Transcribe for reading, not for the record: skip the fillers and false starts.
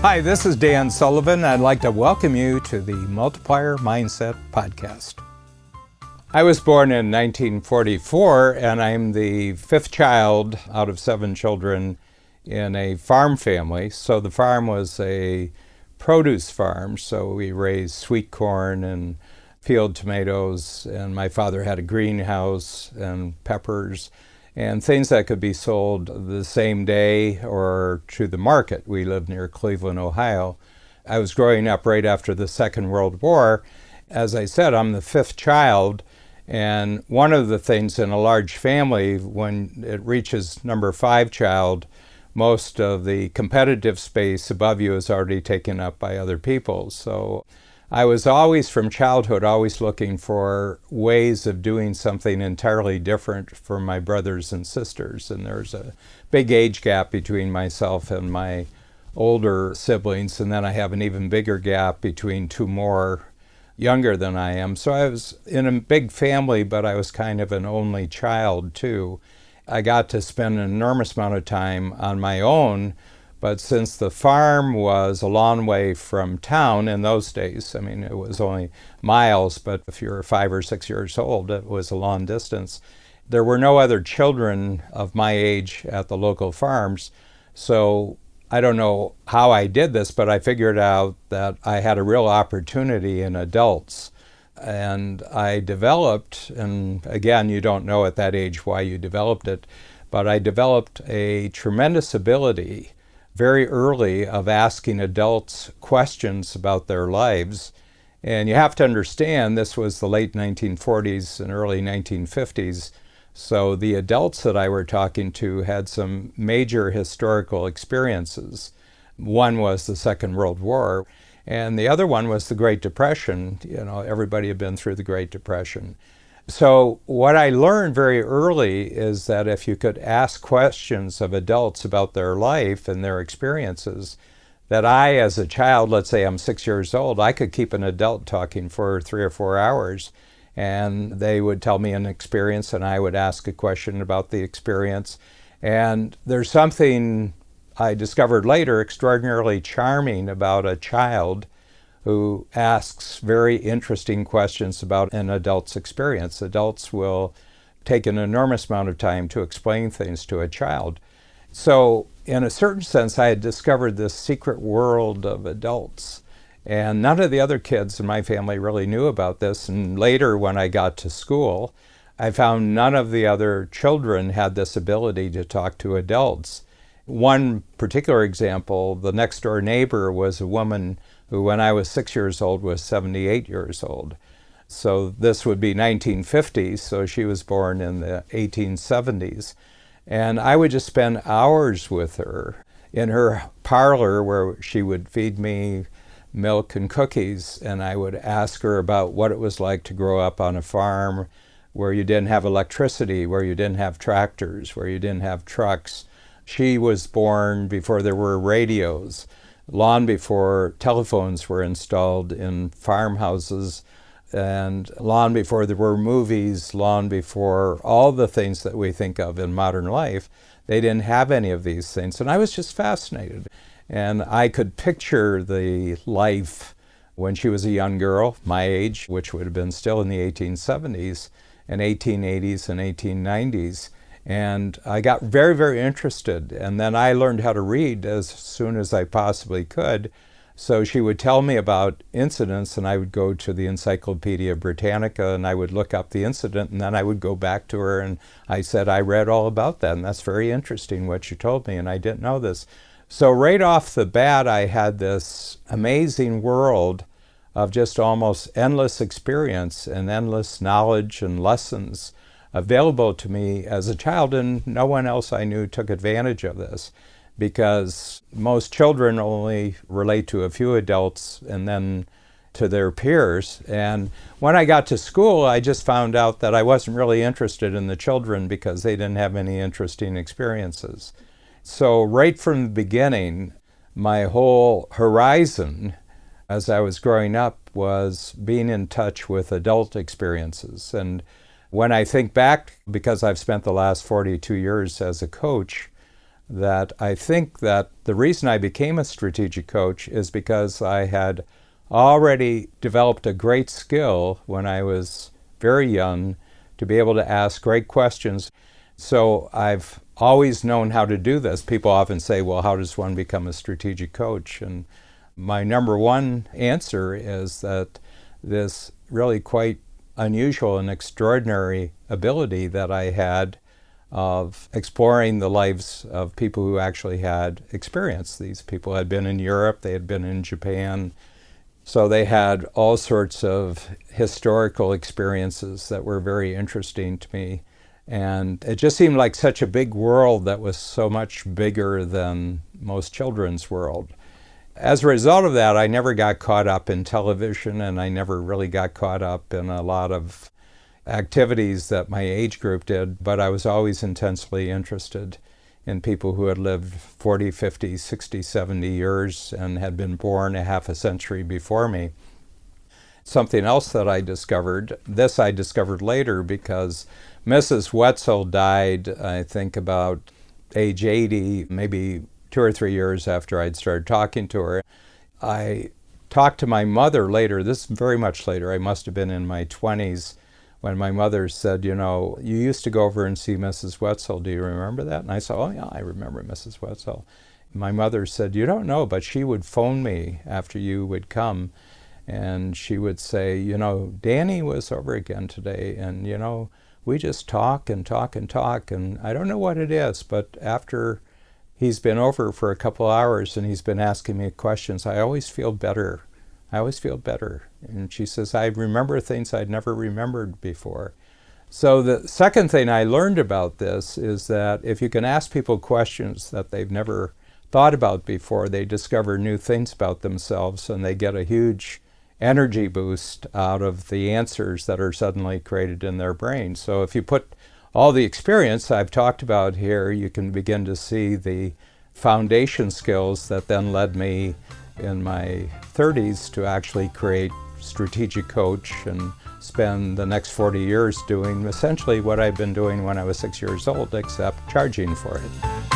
Hi, this is Dan Sullivan. I'd like to welcome you to the Multiplier Mindset Podcast. I was born in 1944, and I'm the fifth child out of seven children in a farm family. So the farm was a produce farm, so we raised sweet corn and field tomatoes, and my father had a greenhouse and peppers and things that could be sold the same day or to the market. We lived near Cleveland, Ohio. I was growing up right after the Second World War. As I said, I'm the fifth child, and one of the things in a large family, when it reaches number five child, most of the competitive space above you is already taken up by other people. So I was always, from childhood, always looking for ways of doing something entirely different from my brothers and sisters. And there's a big age gap between myself and my older siblings. And then I have an even bigger gap between two more younger than I am. So I was in a big family, but I was kind of an only child too. I got to spend an enormous amount of time on my own. But since the farm was a long way from town in those days, I mean, it was only miles, but if you were 5 or 6 years old, it was a long distance. There were no other children of my age at the local farms. So I don't know how I did this, but I figured out that I had a real opportunity in adults. And I developed, and again, you don't know at that age why you developed it, but I developed a tremendous ability very early of asking adults questions about their lives. And you have to understand, this was the late 1940s and early 1950s. So the adults that I were talking to had some major historical experiences. One was the Second World War, and the other one was the Great Depression. You know, everybody had been through the Great Depression. So what I learned very early is that if you could ask questions of adults about their life and their experiences, that I, as a child, let's say I'm 6 years old, I could keep an adult talking for 3 or 4 hours, and they would tell me an experience, and I would ask a question about the experience. And there's something I discovered later extraordinarily charming about a child who asks very interesting questions about an adult's experience. Adults will take an enormous amount of time to explain things to a child. So in a certain sense, I had discovered this secret world of adults. And none of the other kids in my family really knew about this. And later, when I got to school, I found none of the other children had this ability to talk to adults. One particular example, the next door neighbor was a woman who, when I was 6 years old, was 78 years old. So this would be 1950, so she was born in the 1870s. And I would just spend hours with her in her parlor where she would feed me milk and cookies, and I would ask her about what it was like to grow up on a farm where you didn't have electricity, where you didn't have tractors, where you didn't have trucks. She was born before there were radios, long before telephones were installed in farmhouses, and long before there were movies, long before all the things that we think of in modern life. They didn't have any of these things. And I was just fascinated. And I could picture the life when she was a young girl, my age, which would have been still in the 1870s and 1880s and 1890s. And I got very, very interested. And then I learned how to read as soon as I possibly could. So she would tell me about incidents, and I would go to the Encyclopedia Britannica, and I would look up the incident, and then I would go back to her, and I said, I read all about that, and that's very interesting what you told me, and I didn't know this. So right off the bat, I had this amazing world of just almost endless experience and endless knowledge and lessons available to me as a child, and no one else I knew took advantage of this, because most children only relate to a few adults and then to their peers. And when I got to school, I just found out that I wasn't really interested in the children because they didn't have any interesting experiences. So right from the beginning, my whole horizon as I was growing up was being in touch with adult experiences. And when I think back, because I've spent the last 42 years as a coach, that I think that the reason I became a strategic coach is because I had already developed a great skill when I was very young to be able to ask great questions. So I've always known how to do this. People often say, well, how does one become a strategic coach? And my number one answer is that this really quite unusual and extraordinary ability that I had of exploring the lives of people who actually had experience. These people had been in Europe, they had been in Japan, so they had all sorts of historical experiences that were very interesting to me. And it just seemed like such a big world that was so much bigger than most children's world. As a result of that, I never got caught up in television, and I never really got caught up in a lot of activities that my age group did, but I was always intensely interested in people who had lived 40, 50, 60, 70 years and had been born a half a century before me. Something else that I discovered later because Mrs. Wetzel died, I think, about age 80, maybe 2 or 3 years after I'd started talking to her. I talked to my mother later, this is very much later, I must have been in my 20s, when my mother said, you know, you used to go over and see Mrs. Wetzel, do you remember that? And I said, oh yeah, I remember Mrs. Wetzel. My mother said, you don't know, but she would phone me after you would come, and she would say, you know, Danny was over again today, and you know, we just talk and talk and talk, and I don't know what it is, but after he's been over for a couple hours and he's been asking me questions, I always feel better. I always feel better. And she says, I remember things I'd never remembered before. So the second thing I learned about this is that if you can ask people questions that they've never thought about before, they discover new things about themselves, and they get a huge energy boost out of the answers that are suddenly created in their brain. So if you put all the experience I've talked about here, you can begin to see the foundation skills that then led me in my 30s to actually create Strategic Coach and spend the next 40 years doing essentially what I've been doing when I was 6 years old, except charging for it.